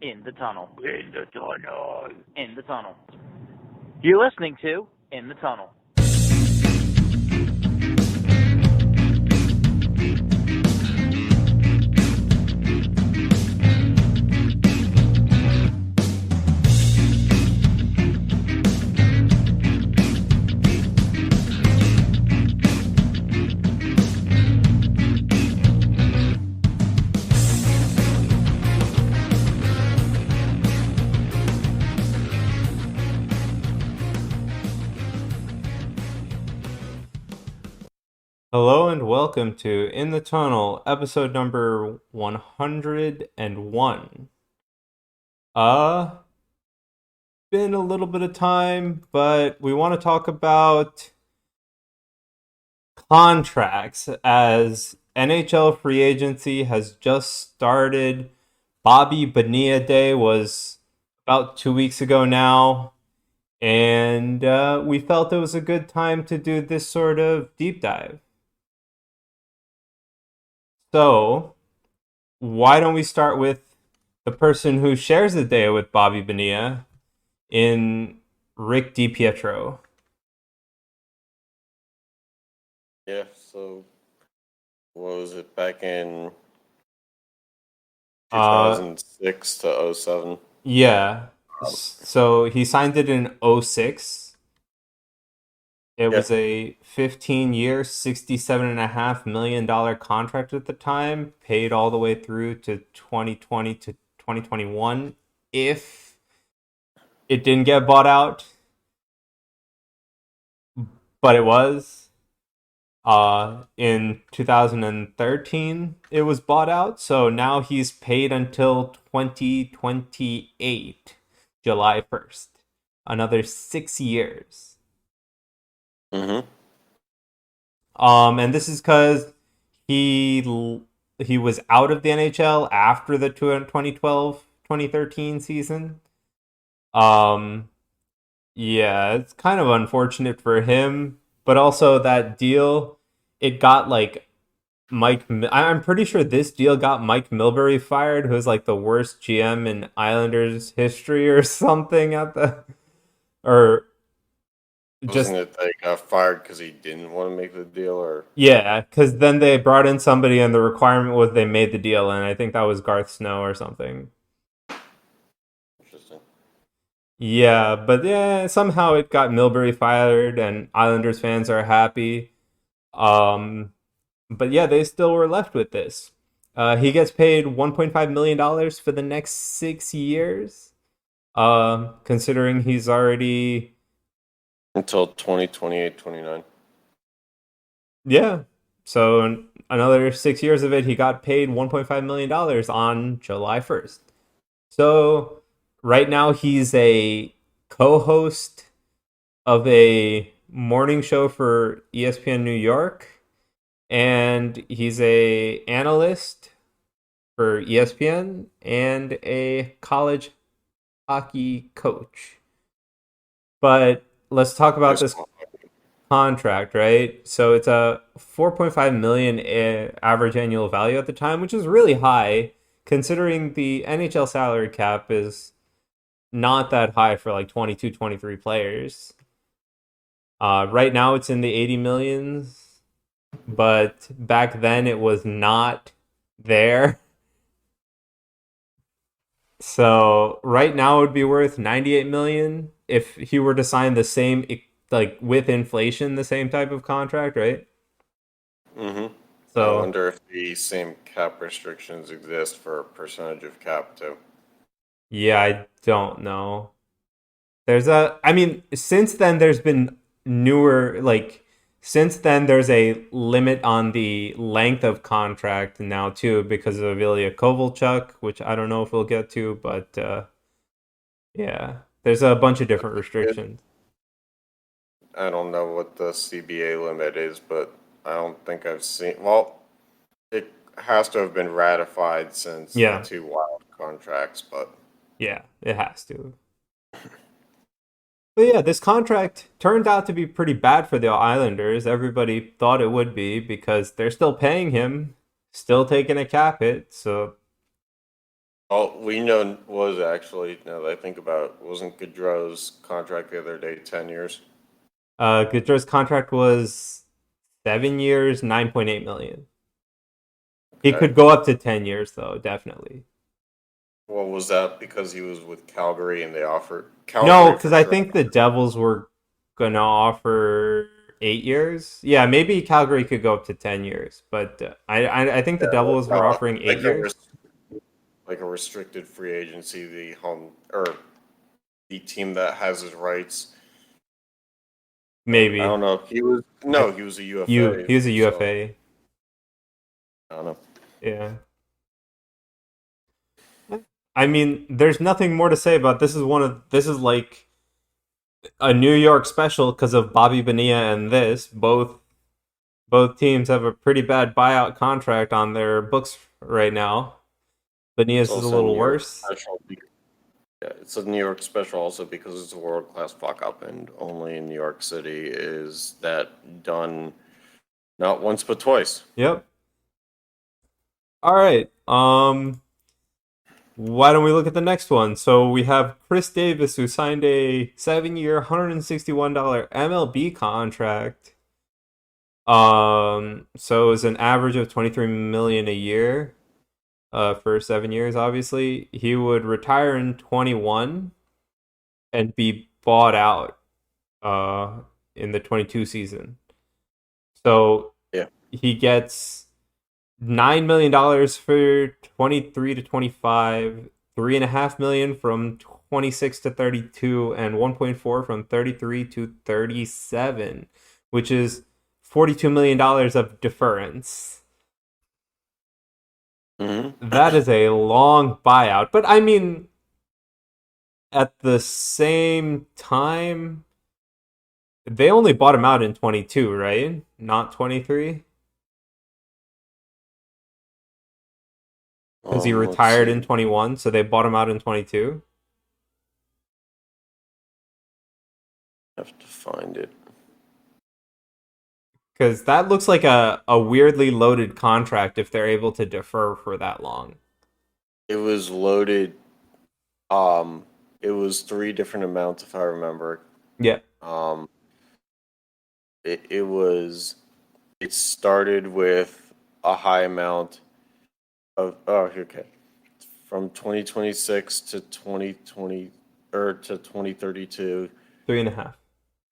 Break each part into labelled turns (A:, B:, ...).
A: In the tunnel.
B: In the tunnel.
A: In the tunnel. You're listening to In the Tunnel.
C: Hello and welcome to In the Tunnel, episode number 101. Been a little bit of time, but we want to talk about contracts as NHL free agency has just started. Bobby Bonilla Day was about 2 weeks ago now, and we felt it was a good time to do this sort of deep dive. So, why don't we start with the person who shares the day with Bobby Bonilla in Rick DiPietro?
B: Yeah, so what was it back in
C: Uh,
B: 2006 to 07?
C: yeah. So he signed it in '06. It
B: Yeah,
C: was a 15-year, $67.5 million contract at the time, paid all the way through to 2020 to 2021 if it didn't get bought out, but it was. In 2013, it was bought out, so now he's paid until 2028, July 1st. Another 6 years.
B: mm-hmm.
C: And this is because he was out of the NHL after the 2012-2013 season. Yeah, it's kind of unfortunate for him, but also that deal, it got like I'm pretty sure this deal got Mike Milbury fired, who's like the worst GM in Islanders history or something or just
B: Wasn't it that he got fired because he didn't want to make the deal, or
C: yeah, because then they brought in somebody and the requirement was they made the deal, and I think that was Garth Snow or something.
B: interesting?
C: Yeah, but yeah, somehow it got Milbury fired, and Islanders fans are happy. Um, but yeah, they still were left with this. He gets paid $1.5 million for the next 6 years. Considering he's already
B: Until 2028, 29.
C: yeah. So another 6 years of it, he got paid $1.5 million on July 1st. So right now he's a co-host of a morning show for ESPN New York, and he's a analyst for ESPN and a college hockey coach. But let's talk about this contract, right? So it's a 4.5 million average annual value at the time, which is really high considering the NHL salary cap is not that high for like 22, 23 players. Right now it's in the 80 millions, but back then it was not there. So right now it would be worth 98 million if he were to sign the same, like with inflation, the same type of contract, right?
B: Mm-hmm. I
C: So
B: wonder if the same cap restrictions exist for percentage of cap too.
C: yeah, I don't know. I mean, since then there's been newer, like, since then there's a limit on the length of contract now too because of Ilya Kovalchuk, which I don't know if we'll get to, but yeah, there's a bunch of different restrictions.
B: I don't know what the CBA limit is, but I don't think I've seen. Well, it has to have been ratified since the
C: Yeah,
B: two wild contracts, but
C: yeah, it has to. But yeah, this contract turned out to be pretty bad for the Islanders. Everybody thought it would be because they're still paying him, still taking a cap hit. So
B: All we know was actually, now that I think about it, wasn't Gaudreau's contract the other day 10 years?
C: Gaudreau's contract was 7 years, 9.8 million. He
B: Okay.
C: could go up to 10 years though, definitely.
B: Well, was that because he was with Calgary and they offered
C: No,
B: Calgary
C: because
B: for
C: I
B: sure?
C: think the Devils were gonna offer 8 years. Yeah, maybe Calgary could go up to 10 years, but I think the
B: Yeah,
C: Devils were offering eight
B: like a
C: years.
B: like a restricted free agency, the home or the team that has his rights. I don't
C: Maybe.
B: know.
C: I,
B: He was a UFA,
C: he was a
B: so
C: UFA.
B: I don't know.
C: Yeah. I mean, there's nothing more to say about this. This is like a New York special because of Bobby Bonilla and this. Both teams have a pretty bad buyout contract on their books right now.
B: It's
C: Bonilla's is a
B: also a
C: little
B: New York
C: worse.
B: special. Yeah, it's a New York special also because it's a world class fuck up, and only in New York City is that done not once but twice.
C: Yep. All right. Why don't we look at the next one? So we have Chris Davis, who signed a 7 year, $161 MLB contract. So it's an average of 23 million a year. For 7 years, obviously, he would retire in 21 and be bought out uh in the 22 season. So
B: Yeah.
C: he gets $9 million for 23 to 25, 3.5 million from 26 to 32, and 1.4 from 33 to 37, which is $42 million of deference. That is a long buyout, but I mean, at the same time, they only bought him out in 22, right? Not 23? Because he
B: Let's
C: retired in
B: see.
C: 21, so they bought him out in 22.
B: I have to find it.
C: Because that looks like a weirdly loaded contract if they're able to defer for that long.
B: It was loaded. Um, it was three different amounts if I remember.
C: Yeah.
B: Um, it was. It started with a high amount of. Oh, okay. From 2026 to 2020 or to 2032,
C: 3.5.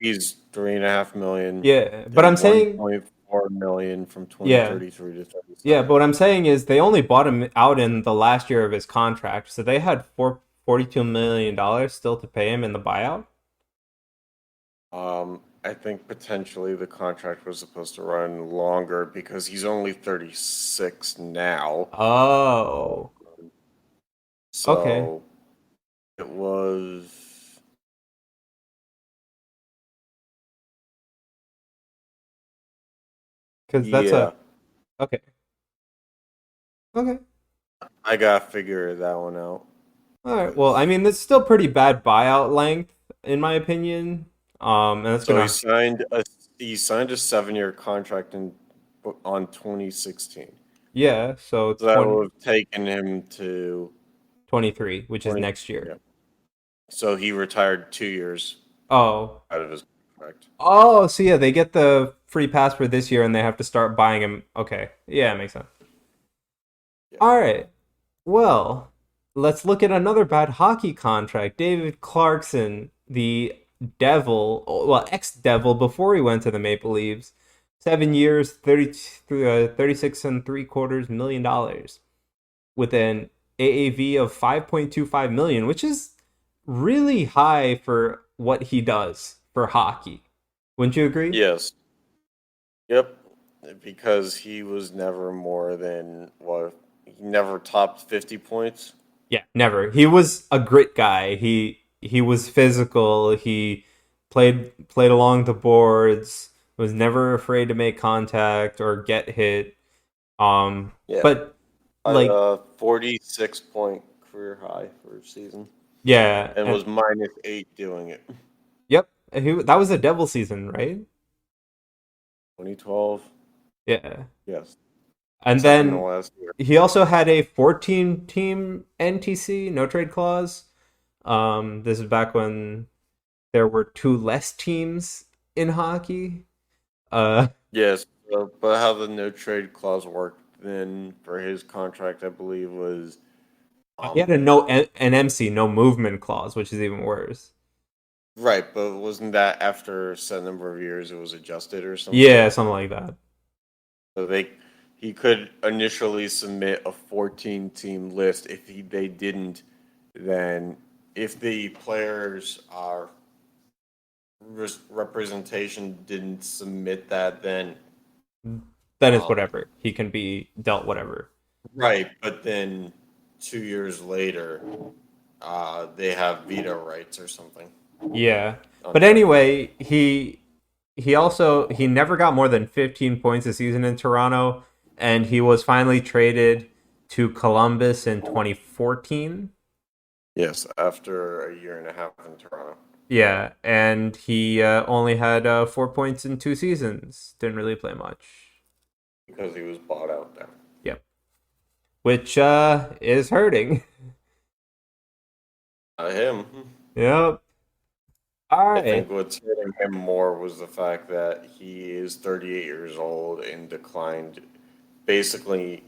B: he's 3.5 million.
C: Yeah. But
B: Then
C: I'm saying,
B: 1.4 million from
C: yeah.
B: 2033 to
C: Yeah, but
B: 37.
C: what I'm saying is they only bought him out in the last year of his contract, so they had $42 million still to pay him in the buyout.
B: I think potentially the contract was supposed to run longer because he's only 36 now.
C: Oh, okay.
B: So it was,
C: Because that's
B: yeah,
C: a okay. Okay.
B: I gotta figure that one out.
C: All right. Well, I
B: 'Cause-
C: mean, that's still pretty bad buyout length in my opinion. And that's
B: So
C: gonna
B: he signed a 7 year contract on 2016.
C: yeah. So
B: So that would have taken him to
C: 23, which is
B: 20.
C: next year.
B: Yeah. So he retired 2 years
C: Oh.
B: out of his contract.
C: Oh, so yeah, they get the free pass for this year, and they have to start buying him. Okay. Yeah, it makes sense.
B: Yeah.
C: All right. Well, let's look at another bad hockey contract. David Clarkson, the Devil, well, ex-Devil before he went to the Maple Leafs, 7 years, 36.75 million with an AAV of 5.25 million, which is really high for what he does for hockey. Wouldn't you agree?
B: Yes. Yep. Because he was never more than what he never topped 50 points.
C: Yeah, never. He was a grit guy. He was physical. He played along the boards. Was never afraid to make contact or get hit.
B: Yeah.
C: But like
B: 46-point career high for a season
C: yeah,
B: and
C: and
B: was -8 doing it.
C: yep, that was a devil season, right?
B: 2012.
C: Yeah.
B: Yes.
C: And
B: except in the
C: then
B: last year.
C: he also had a 14-team NTC, no trade clause. This is back when there were two less teams in hockey.
B: Yes, but how the no trade clause worked then for his contract, I believe, was
C: He had an MC, no movement clause, which is even worse.
B: right, but wasn't that after a set number of years it was adjusted or something?
C: Yeah, something like that.
B: So he could initially submit a 14-team list. If they didn't, then if the players are representation didn't submit that, then
C: Then it's
B: um,
C: whatever. He can be dealt whatever.
B: right. But then 2 years later, they have veto rights or something.
C: Yeah. But anyway, he never got more than 15 points a season in Toronto, and he was finally traded to Columbus in 2014.
B: Yes, after a year and a half in Toronto.
C: Yeah, and he only had 4 points in 2 seasons. Didn't really play much.
B: Because he was bought out there.
C: Yep. Which is hurting.
B: Him.
C: Yep. All
B: I think
C: right.
B: what's hurting him more was the fact that he is 38 years old and declined basically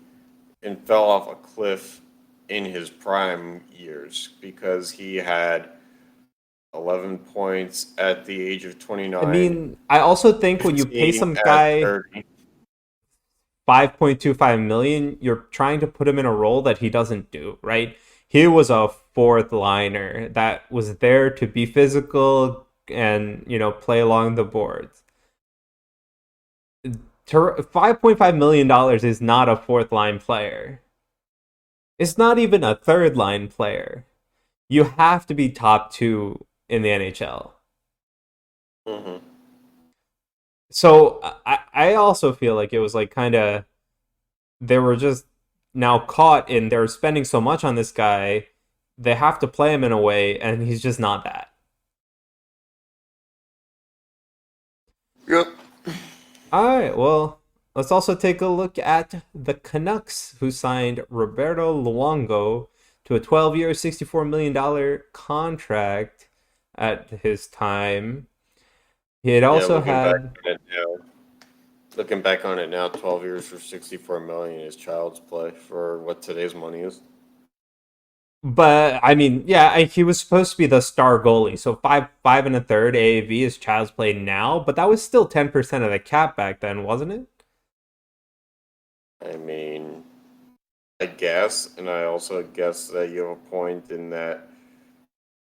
B: and fell off a cliff in his prime years because he had 11 points at the age of 29.
C: I mean, I also think when you pay
B: 15
C: some
B: at
C: guy
B: 30.
C: 5.25 million, you're trying to put him in a role that he doesn't do, right? He was a fourth liner that was there to be physical and, play along the boards. $5.5 million is not a fourth line player. It's not even a third line player. You have to be top two in the NHL.
B: Mm-hmm.
C: So I also feel like it was like kind of they were just now caught in they're spending so much on this guy, they have to play him in a way, and he's just not that.
B: Yep.
C: All right, well, let's also take a look at the Canucks, who signed Roberto Luongo to a 12-year, $64 million contract at his time. He had
B: Yeah,
C: also had.
B: looking back on it now, 12 years for 64 million is child's play for what today's money is.
C: But I mean, yeah, he was supposed to be the star goalie, so five and a third AAV is child's play now, but that was still 10% of the cap back then, wasn't it?
B: I mean, I guess, and I also guess that you have a point in that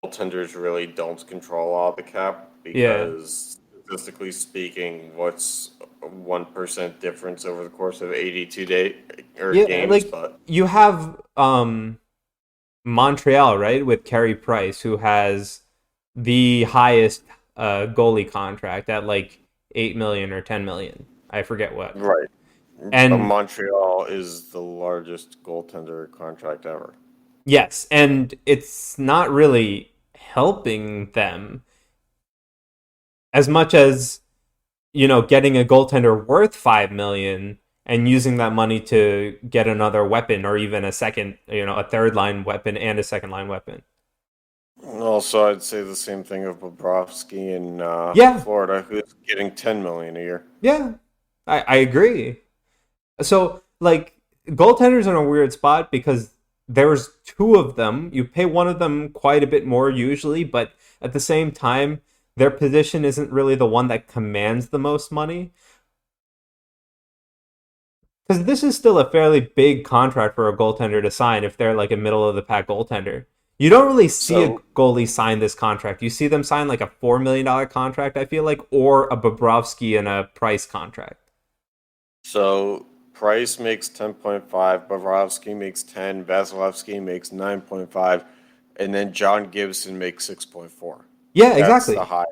B: goaltenders really don't control all the cap
C: Yeah,
B: because statistically speaking, what's a 1% difference over the course of 82
C: yeah,
B: games?
C: like
B: But
C: you have Montreal, right, with Carey Price, who has the highest goalie contract at like 8 million or 10 million. I forget what.
B: right, but
C: And
B: Montreal is the largest goaltender contract ever.
C: yes, and it's not really helping them as much as getting a goaltender worth 5 million and using that money to get another weapon or even a second, a third line weapon and a second line weapon.
B: Also, I'd say the same thing of Bobrovsky in
C: Yeah,
B: Florida, who's getting 10 million a year.
C: yeah, I agree. So, like, goaltenders are in a weird spot because there's two of them. You pay one of them quite a bit more usually, but at the same time, their position isn't really the one that commands the most money. Because this is still a fairly big contract for a goaltender to sign if they're like a middle of the pack goaltender. You don't really see a
B: So,
C: goalie sign this contract. You see them sign like a $4 million contract, I feel like, or a Bobrovsky and a Price contract.
B: so Price makes 10.5, Bobrovsky makes 10, Vasilevsky makes 9.5, and then John Gibson makes 6.4.
C: Yeah,
B: That's the
C: exactly.
B: high.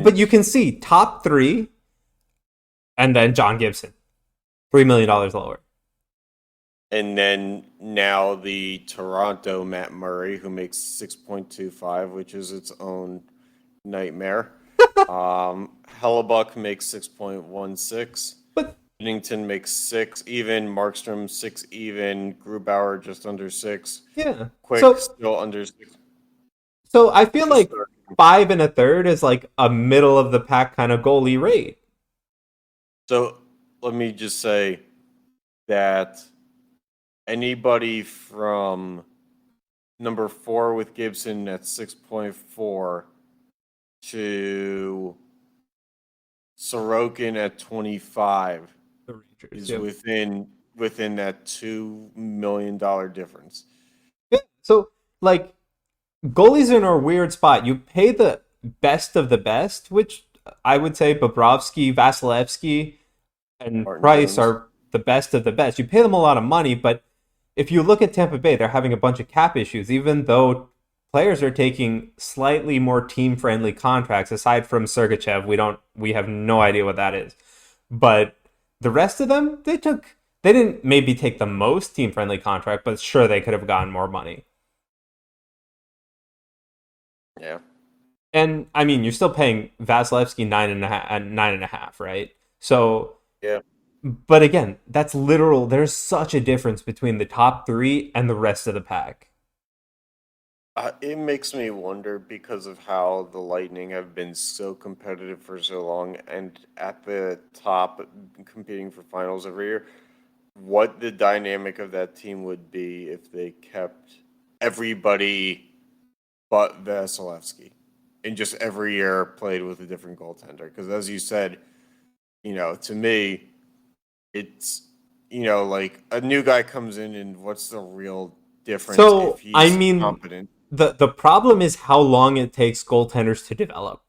C: But
B: And
C: you can see top three, and then John Gibson, $3 million lower.
B: and then now the Toronto Matt Murray, who makes 6.25, which is its own nightmare. Hellebuck makes 6.16.
C: But
B: Binnington makes 6 even, Markstrom 6 even, Grubauer just under 6,
C: Yeah.
B: Quick still under 6.
C: So I feel
B: Just
C: like 5 1/3 is like a middle of the pack kind of goalie rate.
B: so let me just say that anybody from number 4 with Gibson at 6.4 to Sorokin at 25
C: The Rangers,
B: is
C: yep.
B: within that $2 million difference.
C: Yeah. So like goalies are in a weird spot. You pay the best of the best, which I would say Bobrovsky, Vasilevsky, and
B: Martin
C: Price
B: Jones.
C: are the best of the best. You pay them a lot of money, but if you look at Tampa Bay, they're having a bunch of cap issues, even though players are taking slightly more team friendly contracts. Aside from Sergachev, we have no idea what that is. But the rest of them, they didn't maybe take the most team friendly contract, but sure they could have gotten more money.
B: Yeah.
C: And I mean, you're still paying Vasilevsky 9.5, right? So,
B: Yeah.
C: but again, that's literal. There's such a difference between the top three and the rest of the pack.
B: It makes me wonder because of how the Lightning have been so competitive for so long and at the top competing for finals every year, what the dynamic of that team would be if they kept everybody but Vasilevsky and just every year played with a different goaltender. Because as you said, to me, it's, like a new guy comes in and what's the real difference if
C: So, I
B: he's
C: mean,
B: competent?
C: the problem is how long it takes goaltenders to develop,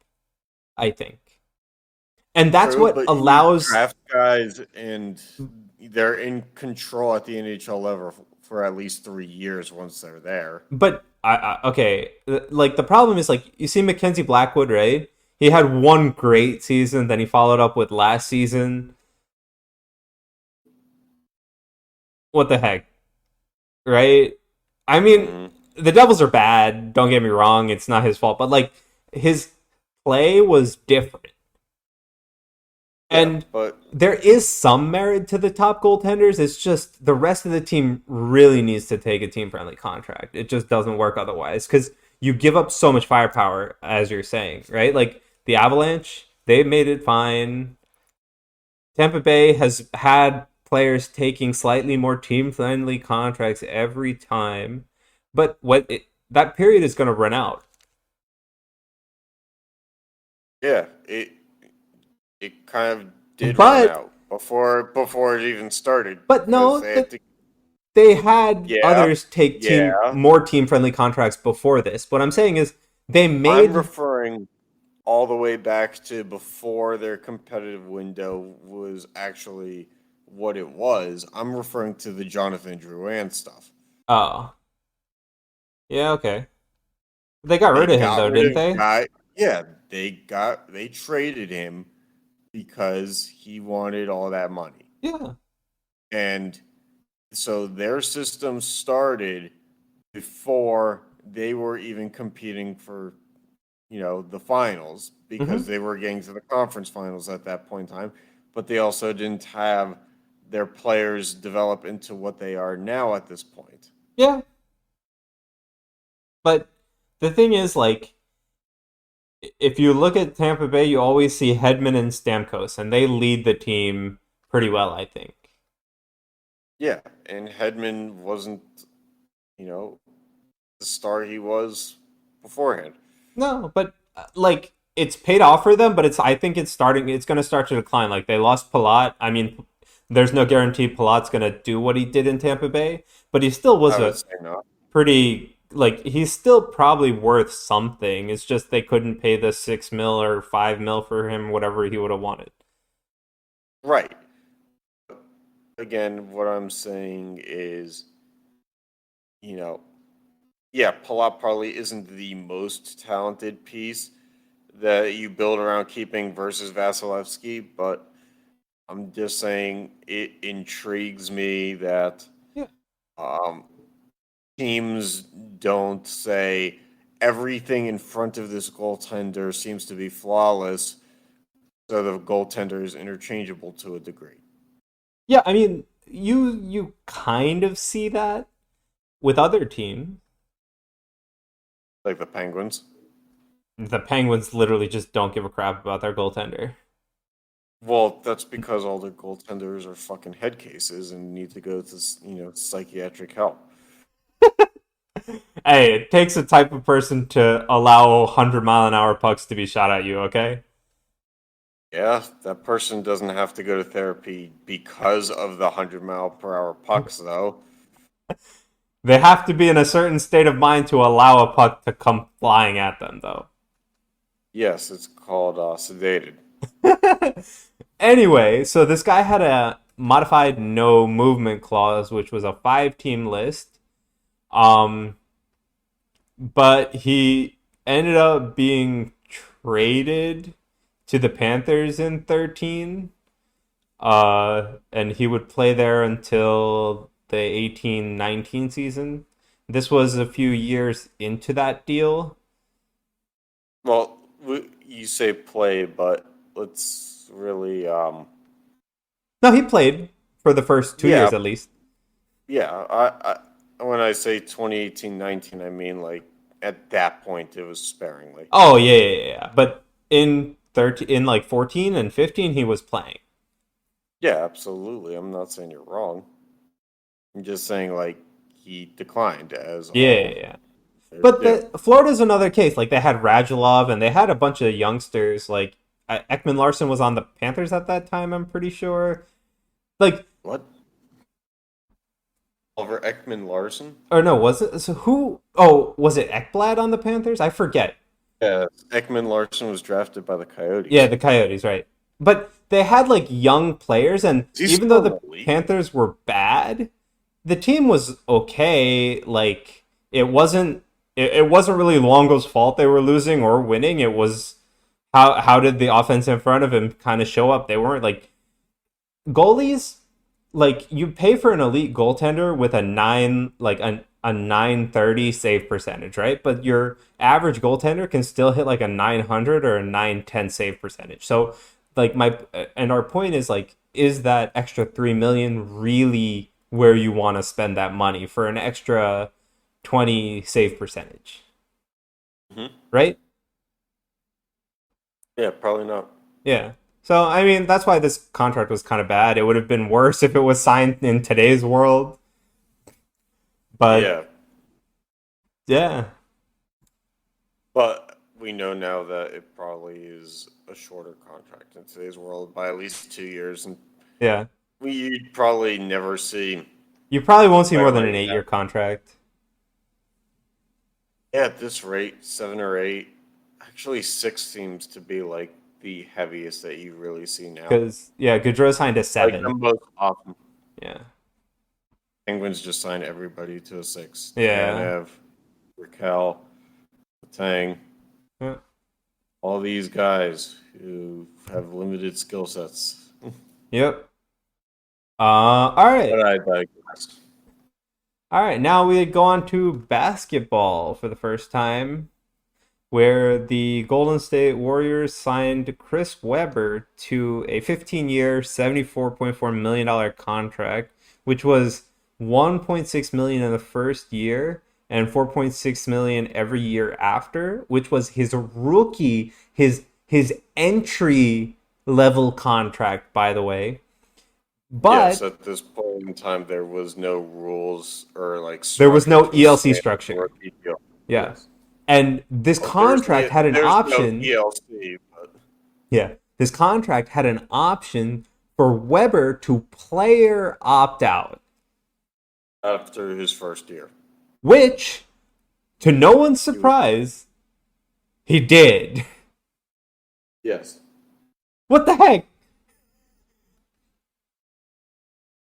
C: I think. And that's
B: True,
C: what
B: but you
C: allows.
B: draft guys and they're in control at the NHL level for at least 3 years once they're there.
C: But okay, like the problem is like you see Mackenzie Blackwood, right? He had one great season, then he followed up with last season. What the heck, right? I mean,
B: Hmm.
C: the Devils are bad. Don't get me wrong; it's not his fault, but like his play was different,
B: Yeah,
C: and
B: but
C: there is some merit to the top goaltenders. It's just the rest of the team really needs to take a team friendly contract. It just doesn't work otherwise because you give up so much firepower, as you're saying, right? Like the Avalanche, they made it fine. Tampa Bay has had players taking slightly more team friendly contracts every time, but that period is going to run out.
B: yeah, it kind of did run
C: But
B: out before it even started because
C: no,
B: they had to.
C: they had
B: Yeah,
C: others take
B: yeah.
C: more team friendly contracts before this. What I'm saying is they
B: I'm
C: made
B: referring all the way back to before their competitive window was actually what it was. I'm referring to the Jonathan Drouin stuff.
C: oh yeah, okay. They got
B: They
C: rid of him
B: got
C: though,
B: rid
C: didn't
B: of
C: they?
B: guy. Yeah, they traded him because he wanted all that money.
C: Yeah.
B: And so their system started before they were even competing for, the finals because
C: Hmm.
B: they were getting to the conference finals at that point in time, but they also didn't have their players develop into what they are now at this point.
C: Yeah. But the thing is, like, if you look at Tampa Bay, you always see Hedman and Stamkos, and they lead the team pretty well, I think.
B: Yeah, and Hedman wasn't, you know, the star he was beforehand.
C: No, but like it's paid off for them, but I think it's going to start to decline. Like they lost Palat. I mean, there's no guarantee Palat's going to do what he did in Tampa Bay, but he still was
B: I would
C: a
B: say not.
C: pretty like he's still probably worth something. It's just they couldn't pay the 6 mil or 5 mil for him, whatever he would have wanted.
B: Right. Again, what I'm saying is, you know, yeah, Palat probably isn't the most talented piece that you build around keeping versus Vasilevsky, but I'm just saying it intrigues me that
C: Yeah.
B: um, teams don't say everything in front of this goaltender seems to be flawless, so the goaltender is interchangeable to a degree.
C: Yeah, I mean, you kind of see that with other teams.
B: Like the Penguins.
C: The Penguins literally just don't give a crap about their goaltender.
B: Well, that's because all their goaltenders are fucking head cases and need to go to, psychiatric help.
C: Hey, it takes a type of person to allow 100-mile-an-hour pucks to be shot at you, okay?
B: Yeah, that person doesn't have to go to therapy because of the 100-mile-per-hour pucks, though.
C: They have to be in a certain state of mind to allow a puck to come flying at them, though.
B: Yes, it's called sedated.
C: Anyway, so this guy had a modified no movement clause, which was a 5-team list. Um, but he ended up being traded to the Panthers in 13. And he would play there until the 18-19 season. This was a few years into that deal.
B: Well, you say play, but let's really,
C: No, he played for the first 2 years
B: yeah,
C: at least.
B: yeah. When I say 2018-19, I mean like at that point it was sparingly.
C: Oh yeah. But in 13, in like 14 and 15, he was playing.
B: Yeah, absolutely. I'm not saying you're wrong. I'm just saying like he declined as all
C: Yeah.
B: players
C: But
B: do.
C: the Florida's another case. Like they had Radulov and they had a bunch of youngsters. Like Ekman Larson was on the Panthers at that time. I'm pretty sure. Like,
B: What? Oliver Ekman Larson?
C: or no, was it? So who? Oh, was it Ekblad on the Panthers? I forget.
B: Yeah, Ekman Larson was drafted by the
C: Yeah,
B: Coyotes.
C: the Coyotes, right? But they had like young players, and
B: Is he
C: even though
B: still in
C: the
B: the league?
C: Panthers were bad, the team was okay. Like it wasn't really Longo's fault they were losing or winning. It was how did the offense in front of him kind of show up? They weren't like goalies. Like you pay for an elite goaltender with a nine like a 930 save percentage, right? But your average goaltender can still hit like a 900 or a 910 save percentage. So like my and our point is like is that extra 3 million really where you want to spend that money for an extra 20 save percentage,
B: Hmm.
C: right?
B: Yeah, probably not.
C: Yeah. So I mean that's why this contract was kind of bad. It would have been worse if it was signed in today's world, but
B: Yeah,
C: yeah.
B: but we know now that it probably is a shorter contract in today's world by at least 2 years, and
C: Yeah.
B: we'd probably never see
C: You probably
B: a
C: won't see more
B: player
C: than an
B: like
C: 8-year
B: that.
C: contract.
B: Yeah, at this rate, 7 or 8, actually 6 seems to be like the heaviest that you really see now.
C: Because, yeah, Gaudreau signed a
B: Like the
C: 7.
B: most often.
C: Yeah.
B: Penguins just signed everybody to a 6.
C: Yeah.
B: Tanev, Raquel, Tang,
C: Yeah.
B: all these guys who have limited skill sets.
C: Yep. All right.
B: But I digress.
C: All right. Now we go on to basketball for the first time, where the Golden State Warriors signed Chris Webber to a 15-year, $74.4 million contract, which was 1.6 million in the first year and 4.6 million every year after, which was his rookie, his entry level contract, by the way.
B: Yes,
C: But
B: at this point in time, there was no rules or like
C: there was
B: structure
C: no
B: to a
C: ELC
B: standard
C: structure.
B: rookie deal.
C: Yeah.
B: Yes.
C: And this
B: Well,
C: contract had an
B: there's no
C: option.
B: ELC, but
C: Yeah. This contract had an option for Weber to player opt out,
B: after his first year.
C: which, to no one's
B: He was,
C: surprise, he did.
B: yes.
C: What the heck?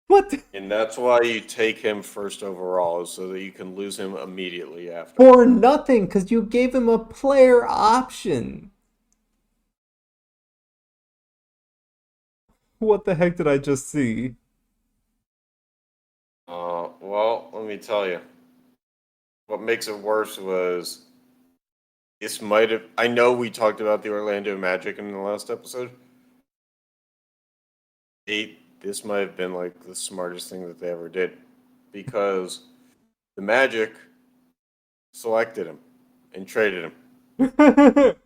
C: What?
B: And that's why you take him first overall, is so that you can lose him immediately after.
C: For nothing, because you gave him a player option. What the heck did I just see?
B: Well, let me tell you. What makes it worse was this might have. I know we talked about the Orlando Magic in the last episode. this might have been like the smartest thing that they ever did, because the Magic selected him and traded him
C: Wait,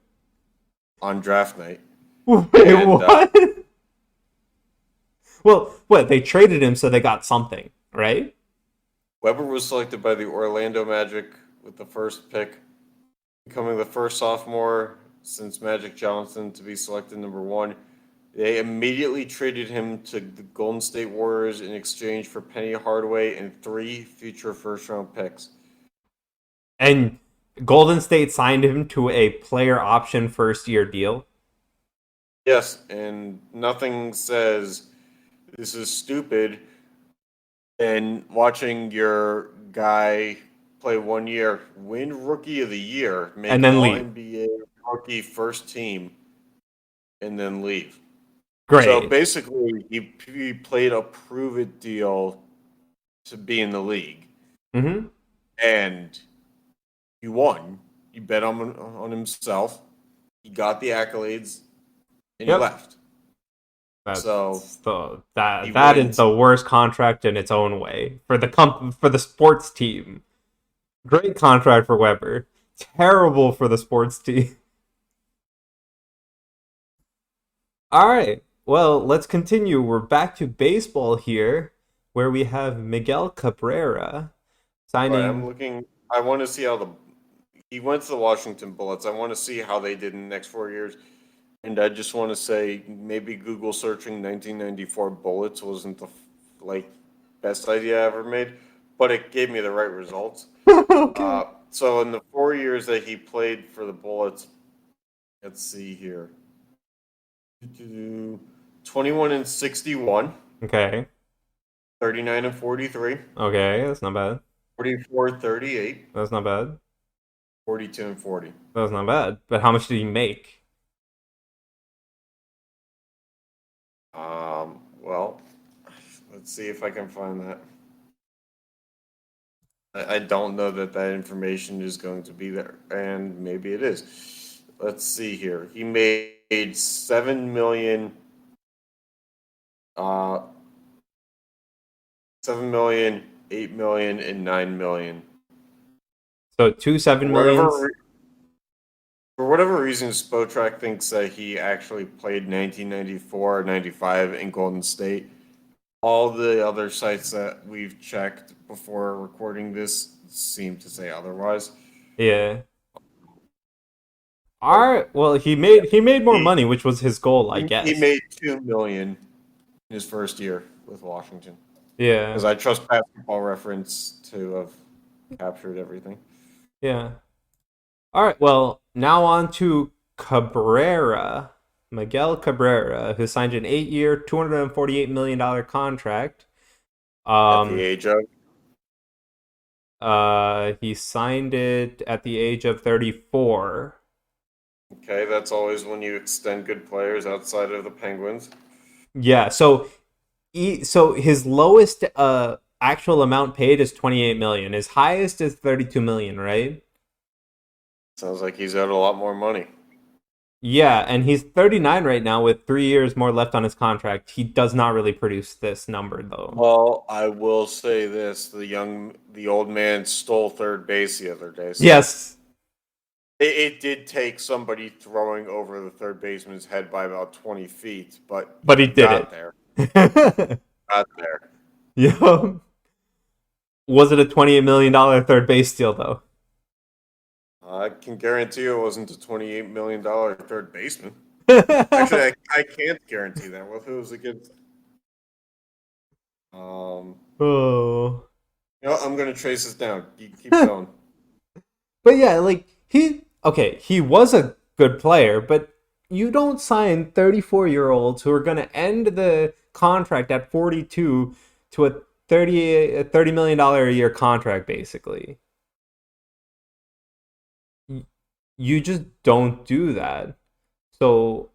B: on draft night. And
C: what? Well, what, they traded him so they got something, right?
B: Weber was selected by the Orlando Magic with the first pick, becoming the first sophomore since Magic Johnson to be selected number one. They immediately traded him to the Golden State Warriors in exchange for Penny Hardaway and 3 future first round picks.
C: And Golden State signed him to a player option first year deal.
B: Yes, and nothing says this is stupid than watching your guy play 1 year, win Rookie of the Year, make
C: And then
B: All
C: leave.
B: NBA rookie first team, and then leave. So
C: Great.
B: basically, he played a prove it deal to be in the league,
C: Mm-hmm.
B: and he won. He bet on himself. He got the accolades, and he
C: Yep.
B: left.
C: That's
B: So he
C: that is
B: went.
C: the worst contract in its own way for for the sports team. Great contract for Weber. Terrible for the sports team. All right. Well, let's continue. We're back to baseball here, where we have Miguel Cabrera
B: Right, I'm
C: signing.
B: looking. I want to see how he went to the Washington Bullets. I want to see how they did in the next 4 years. And I just want to say maybe Google searching 1994 Bullets wasn't the like best idea I ever made, but it gave me the right results.
C: Okay.
B: So in the 4 years that he played for the Bullets, let's see here. 21 and 61,
C: Okay.
B: 39 and 43,
C: Okay. That's not bad.
B: 44, 38,
C: That's not bad.
B: 42 and 40.
C: That's not bad. But how much did he make?
B: Well, let's see if I can find that. I don't know that that information is going to be there, and maybe it is. Let's see here. He made 7 million, uh, 7 million, 8 million, and 9 million.
C: So two
B: For
C: 7 millions.
B: for whatever reason, Spotrac thinks that he actually played 1994, 95 in Golden State. All the other sites that we've checked before recording this seem to say otherwise.
C: Yeah. All
B: But
C: right. Well,
B: yeah,
C: he made more
B: he
C: money, which was his goal, I
B: he
C: guess.
B: made 2 million in his first year with Washington.
C: Yeah.
B: Because I trust Basketball Reference to have captured everything.
C: Yeah. All right. Well, now on to Cabrera, Miguel Cabrera, who signed an 8 year, $248 million contract.
B: At the
C: Um,
B: age of,
C: he signed it at the age of 34.
B: okay, that's always when you extend good players outside of the Penguins.
C: Yeah. So his lowest actual amount paid is 28 million. His highest is 32 million, right?
B: Sounds like he's got a lot more money.
C: Yeah, and he's 39 right now with 3 years more left on his contract. He does not really produce this number though.
B: Well, I will say this: the old man stole third base the other day. So
C: Yes,
B: it did take somebody throwing over the third baseman's head by about 20 feet, but
C: but he
B: he
C: did
B: got
C: it.
B: there. Got there.
C: Yeah. Was it a $28 million third base steal though?
B: I can guarantee you it wasn't a $28 million third baseman. Actually, I can't guarantee that. What if it was against? Um,
C: Oh.
B: I'm going to trace this down. You keep going.
C: But yeah, like he was a good player, but you don't sign 34-year-olds who are going to end the contract at 42 to a $30 million a year contract basically. You just don't do that. So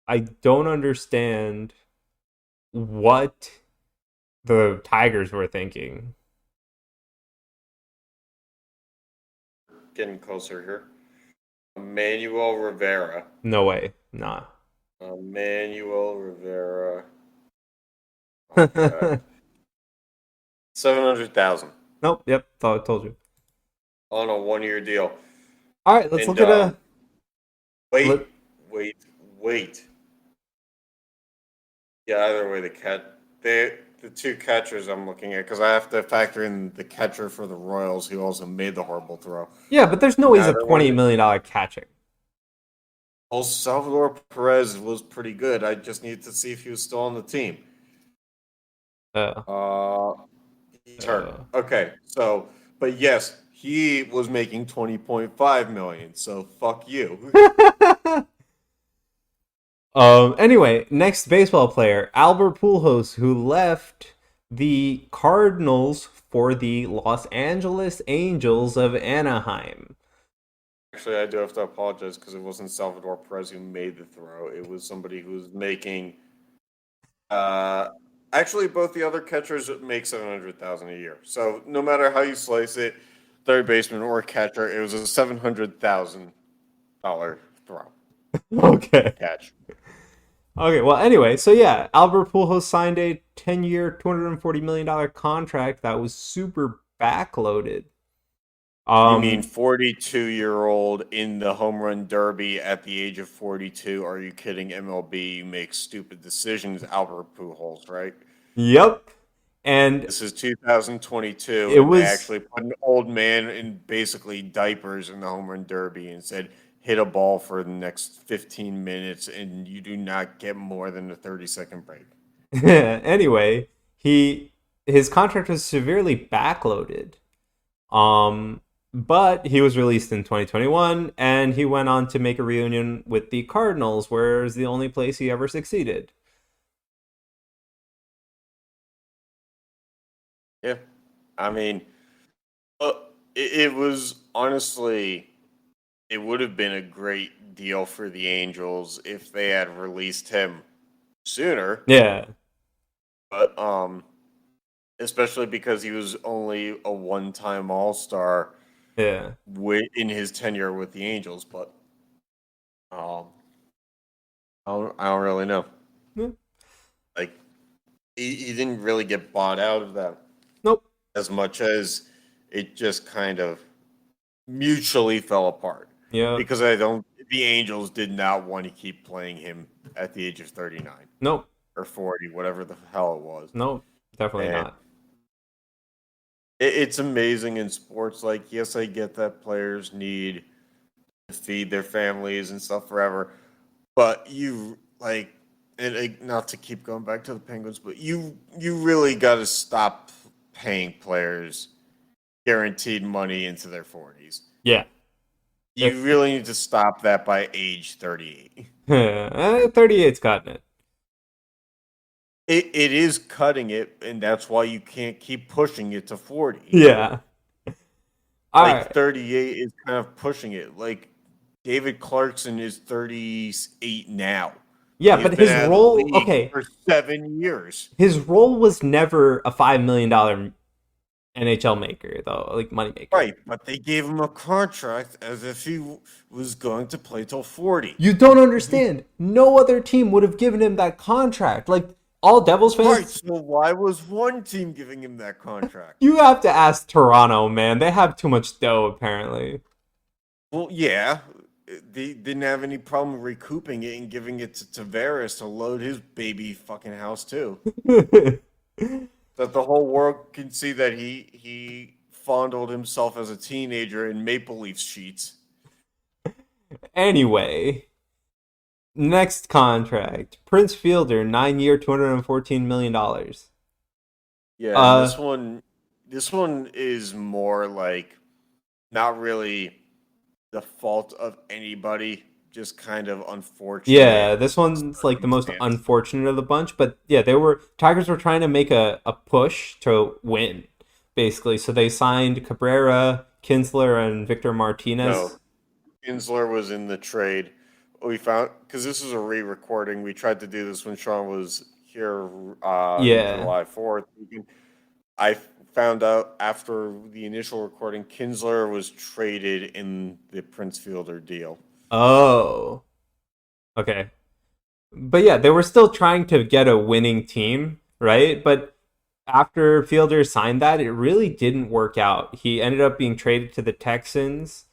C: I don't understand what the Tigers were thinking.
B: Getting closer here. Emmanuel Rivera.
C: No way. Nah.
B: Emmanuel Rivera. Oh my God. 700,000
C: Nope. Yep. Thought I told you.
B: on a 1 year deal.
C: All right. Let's
B: And
C: look at a.
B: wait,
C: Let,
B: wait, wait. Yeah, either way, the two catchers I'm looking at, because I have to factor in the catcher for the Royals who also made the horrible throw.
C: yeah, but there's no way he's a
B: Neither one.
C: $28 million catching.
B: Well, Salvador Perez was pretty good. I just needed to see if he was still on the team.
C: Uh,
B: Uh, he's hurt.
C: uh.
B: Okay, so, but yes, he was making 20.5 million. So fuck you.
C: Anyway, next baseball player, Albert Pujols, who left the Cardinals for the Los Angeles Angels of Anaheim.
B: Actually, I do have to apologize because it wasn't Salvador Perez who made the throw. It was somebody who was making. Uh, Actually, both the other catchers make 700,000 a year. So no matter how you slice it, third baseman or catcher, it was a $700,000 throw
C: Okay.
B: catch.
C: Okay, well, anyway, so yeah, Albert Pujols signed a 10-year, $240 million contract that was super backloaded.
B: You mean 42-year-old in the home run derby at the age of 42? Are you kidding? MLB, you make stupid decisions. Albert Pujols, right?
C: Yep. And
B: This is 2022,
C: it
B: and they
C: was
B: actually put an old man in basically diapers in the home run derby and said, hit a ball for the next 15 minutes, and you do not get more than a 30-second break.
C: anyway, his contract was severely backloaded. Um, but he was released in 2021, and he went on to make a reunion with the Cardinals, where it's the only place he ever succeeded.
B: Yeah. I mean, it was honestly, it would have been a great deal for the Angels if they had released him sooner,
C: Yeah,
B: but especially because he was only a one-time All-Star
C: yeah.
B: in his tenure with the Angels. But um, I don't really know.
C: Yeah.
B: Like he didn't really get bought out of that
C: Nope.
B: as much as it just kind of mutually fell apart
C: Yeah.
B: because the Angels did not want to keep playing him at the age of 39
C: Nope.
B: or 40, whatever the hell it was.
C: Nope. Definitely
B: And
C: not.
B: it's amazing in sports. Like, yes, I get that players need to feed their families and stuff forever, but you like, and not to keep going back to the Penguins, but you really got to stop paying players guaranteed money into their 40s.
C: Yeah.
B: You really need to stop that by age 38.
C: 38's gotten it.
B: It is cutting it, and that's why you can't keep pushing it to 40.
C: Yeah. All
B: Like
C: right.
B: 38 is kind of pushing it. Like David Clarkson is 38 now.
C: Yeah,
B: He's
C: but
B: been
C: his
B: out of the
C: role,
B: league
C: okay,
B: for 7 years.
C: his role was never a $5 million NHL maker, though, like money maker.
B: Right, but they gave him a contract as if he was going to play till 40.
C: You don't understand. No other team would have given him that contract. Like, all Devils fans,
B: Right, so why was one team giving him that contract?
C: you have to ask Toronto, man. They have too much dough, apparently.
B: Well, yeah, they didn't have any problem recouping it and giving it to Tavares to load his baby fucking house too. That the whole world can see that he fondled himself as a teenager in Maple Leaf sheets.
C: Anyway, next contract. Prince Fielder, 9-year, $214 million.
B: Yeah, and this one is more like not really the fault of anybody, just kind of unfortunate.
C: Yeah, this one's like the most unfortunate of the bunch, but yeah, Tigers were trying to make a push to win, basically. So they signed Cabrera, Kinsler, and Victor Martinez.
B: No, Kinsler was in the trade. We found because this is a re-recording. We tried to do this when Sean was here July 4th. I found out after the initial recording, Kinsler was traded in the Prince Fielder deal.
C: Oh. Okay. But yeah, they were still trying to get a winning team right? But after Fielder signed that, it really didn't work out. He ended up being traded to the Texans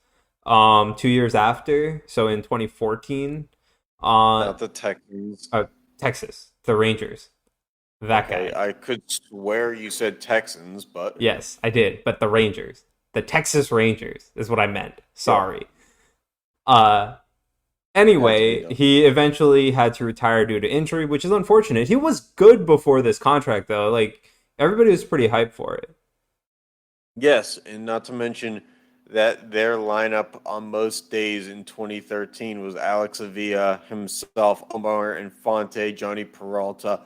C: 2 years after, so in 2014. Uh,
B: Not the Texans.
C: uh Texas, the Rangers. That
B: Okay,
C: guy.
B: I could swear you said Texans, but
C: Yes, I did, but the Rangers. The Texas Rangers is what I meant.
B: yeah,
C: Sorry.
B: yeah,
C: Uh
B: had to be
C: Anyway,
B: done.
C: he eventually had to retire due to injury, which is unfortunate. He was good before this contract, though. Like, everybody was pretty hyped for it.
B: Yes, and not to mention that their lineup on most days in 2013 was Alex Avila himself, Omar Infante, Johnny Peralta,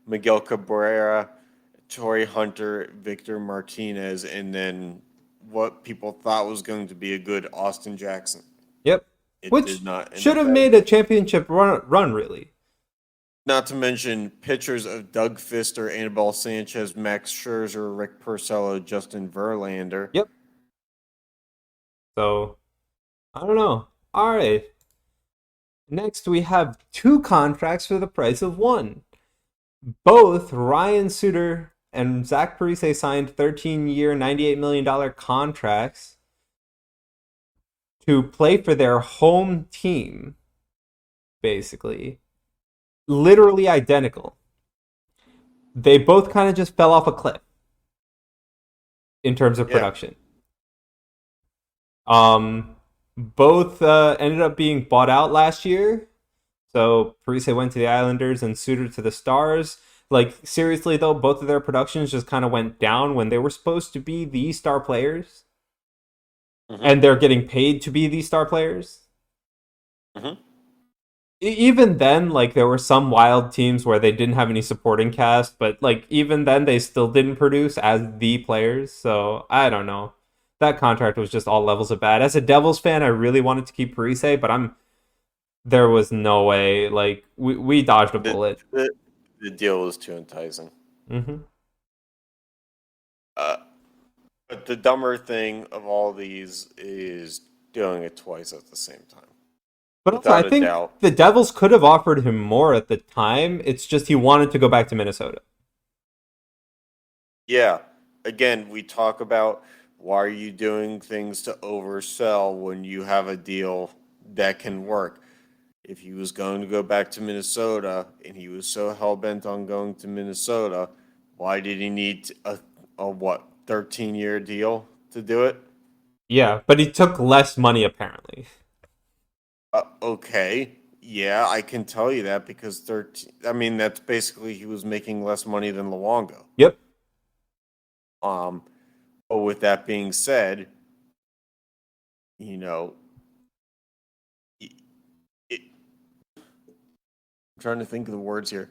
B: Miguel Cabrera, Torrey Hunter, Victor Martinez, and then what people thought was going to be a good Austin Jackson.
C: Yep.
B: It did
C: Which
B: not end
C: should
B: up
C: have
B: that
C: made a
B: way.
C: championship run really.
B: Not to mention pitchers of Doug Fister, Anibal Sanchez, Max Scherzer, Rick Porcello, Justin Verlander.
C: Yep. So, I don't know. All right. Next, we have two contracts for the price of one. Both Ryan Suter and Zach Parise signed 13-year, $98 million contracts to play for their home team, basically. Literally identical. They both kind of just fell off a cliff in terms of
B: Yeah.
C: production. Both ended up being bought out last year. So Parise went to the Islanders and Suter to the Stars. Like, seriously though, both of their productions just kind of went down when they were supposed to be the star players,
B: Mm-hmm.
C: and they're getting paid to be the star players.
B: Mm-hmm.
C: Even then, like, there were some wild teams where they didn't have any supporting cast, but like even then they still didn't produce as the players. So I don't know. That contract was just all levels of bad. As a Devils fan, I really wanted to keep Parise, but there was no way. Like, we dodged a
B: The,
C: bullet.
B: the the deal was too enticing.
C: Hmm.
B: Uh, but the dumber thing of all these is doing it twice at the same time.
C: But also, I
B: Without a
C: think
B: doubt.
C: the Devils could have offered him more at the time. It's just he wanted to go back to Minnesota.
B: Yeah. Again, we talk about why are you doing things to oversell when you have a deal that can work. If he was going to go back to Minnesota and he was so hell bent on going to Minnesota, why did he need a what 13-year deal to do it?
C: Yeah, but he took less money apparently.
B: Okay, yeah, I can tell you that because 13. I mean, that's basically he was making less money than Luongo.
C: Yep.
B: Um, but with that being said, you know, it, it, I'm trying to think of the words here.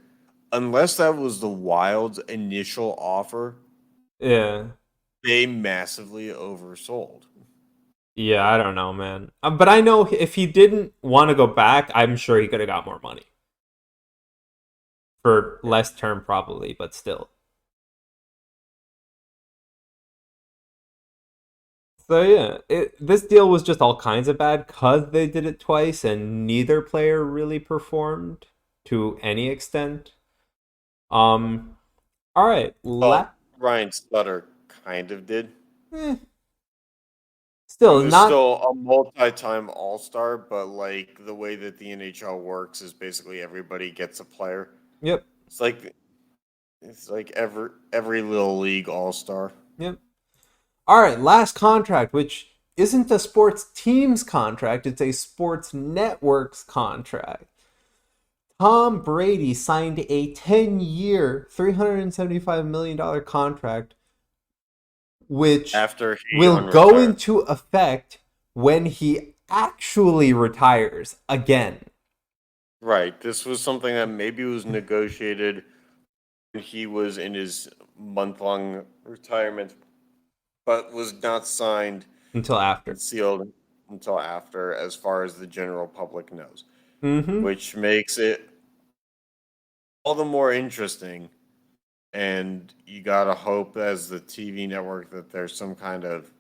B: Unless that was the Wild's initial offer,
C: Yeah.
B: they massively oversold.
C: Yeah, I don't know, man. But I know if he didn't want to go back, I'm sure he could have got more money for
B: Yeah.
C: less term, probably, but still. So yeah, this deal was just all kinds of bad because they did it twice, and neither player really performed to any extent. Um. All right.
B: Well, Ryan Sutter kind of did.
C: Eh,
B: He
C: still
B: was
C: not.
B: still a multi-time All-Star, but like the way that the NHL works is basically everybody gets a player.
C: Yep.
B: It's like every little league All-Star.
C: Yep. All right. Last contract, which isn't a sports team's contract; it's a sports network's contract. Tom Brady signed a 10-year, $375 million contract, which
B: After he
C: will go
B: unretired.
C: into effect when he actually retires again.
B: Right. This was something that maybe was negotiated when he was in his month-long retirement, but was not signed
C: Until
B: and
C: after.
B: sealed until after, as far as the general public knows,
C: Mm-hmm.
B: which makes it all the more interesting. And you gotta hope, as the TV network, that there's some kind of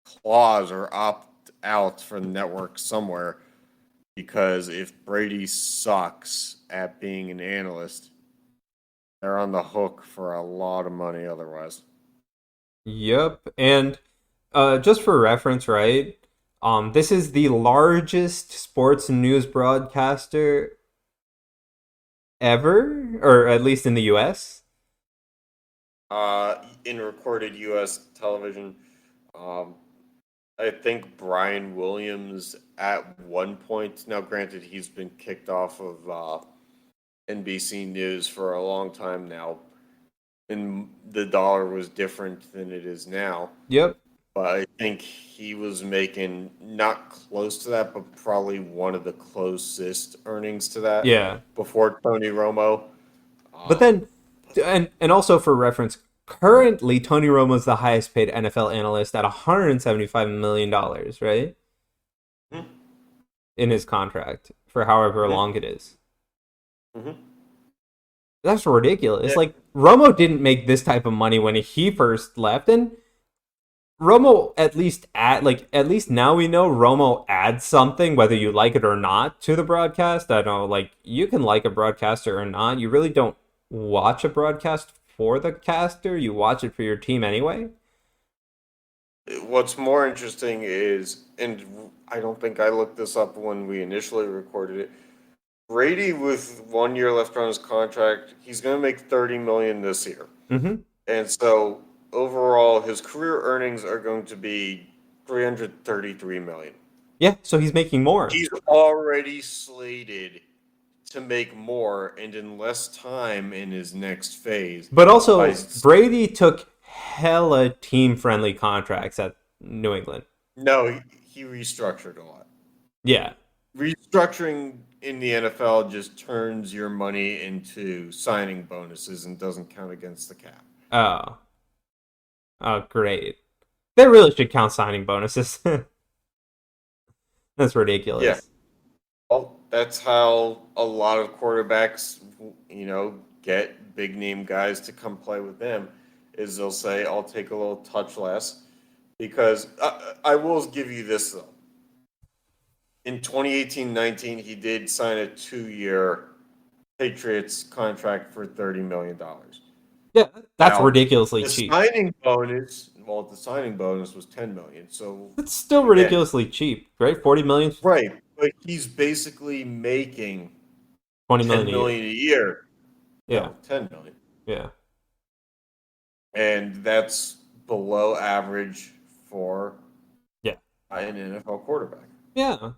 B: clause or opt out for the network somewhere. Because if Brady sucks at being an analyst, They're on the hook for a lot of money otherwise.
C: Yep. And just for reference, right? This is the largest sports news broadcaster ever, or at least in the US.
B: In recorded U.S. television, um, I think Brian Williams at one point. Now, granted, he's been kicked off of NBC News for a long time now, and the dollar was different than it is now.
C: Yep.
B: But I think he was making not close to that, but probably one of the closest earnings to that
C: Yeah.
B: before Tony Romo.
C: But
B: Um,
C: then, and also for reference, currently Tony Romo is the highest paid NFL analyst at $175 million, right?
B: mhm,
C: In his contract for however
B: mhm,
C: long it is.
B: mhm.
C: That's ridiculous.
B: Yeah,
C: Like Romo didn't make this type of money when he first left, and Romo at least now we know Romo adds something whether you like it or not to the broadcast. I know like you can like a broadcaster or not. You really don't watch a broadcast for the caster. You watch it for your team anyway.
B: what's more interesting is, and I don't think I looked this up when we initially recorded it. Brady, with 1 year left on his contract, he's going to make 30 million this year,
C: Mm-hmm.
B: and so overall, his career earnings are going to be 333 million.
C: Yeah, so he's making more.
B: He's already slated to make more and in less time in his next phase.
C: But
B: By
C: also Brady took hella team friendly contracts at New England.
B: no, he restructured a lot.
C: Yeah.
B: Restructuring in the NFL just turns your money into signing bonuses and doesn't count against the cap.
C: Oh. Oh, great. They really should count signing bonuses. That's
B: Yeah,
C: ridiculous.
B: well, that's how a lot of quarterbacks, get big name guys to come play with them. Is they'll say, "I'll take a little touch less," because I will give you this though. In 2018-19, he did sign a 2 year Patriots contract for $30 million.
C: Yeah, that's
B: Now,
C: ridiculously
B: the
C: cheap.
B: signing bonus was 10 million. So
C: It's still
B: again,
C: ridiculously cheap, right? 40 million,
B: right, but he's basically making
C: 20 million
B: 10
C: a year.
B: million a year.
C: Yeah.
B: No, 10 million.
C: Yeah.
B: And that's below average for
C: Yeah.
B: an NFL quarterback.
C: Yeah.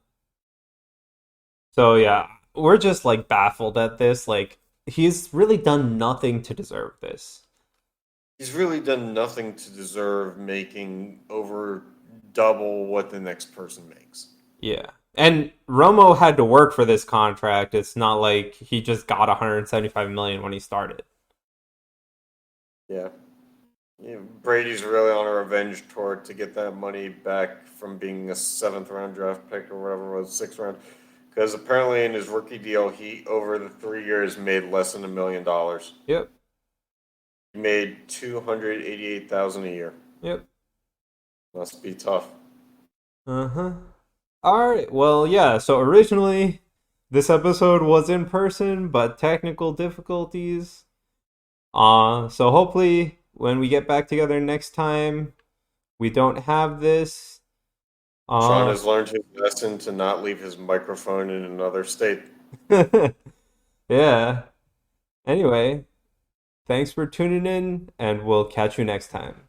C: So yeah, we're just like baffled at this. Like he's really done nothing to deserve this.
B: He's really done nothing to deserve making over double what the next person makes.
C: Yeah. And Romo had to work for this contract. It's not like he just got 175 million when he started.
B: Yeah. Brady's really on a revenge tour to get that money back from being a seventh round draft pick or whatever it was, sixth round. Because apparently in his rookie deal, he over the 3 years made less than $1 million.
C: Yep.
B: He made 288,000 a year.
C: Yep.
B: Must be tough.
C: Uh-huh. All right. Well, yeah. So originally this episode was in person, but technical difficulties. So hopefully when we get back together next time, we don't have this.
B: Sean
C: Uh
B: has learned his lesson to not leave his microphone in another state.
C: yeah. Anyway, thanks for tuning in, and we'll catch you next time.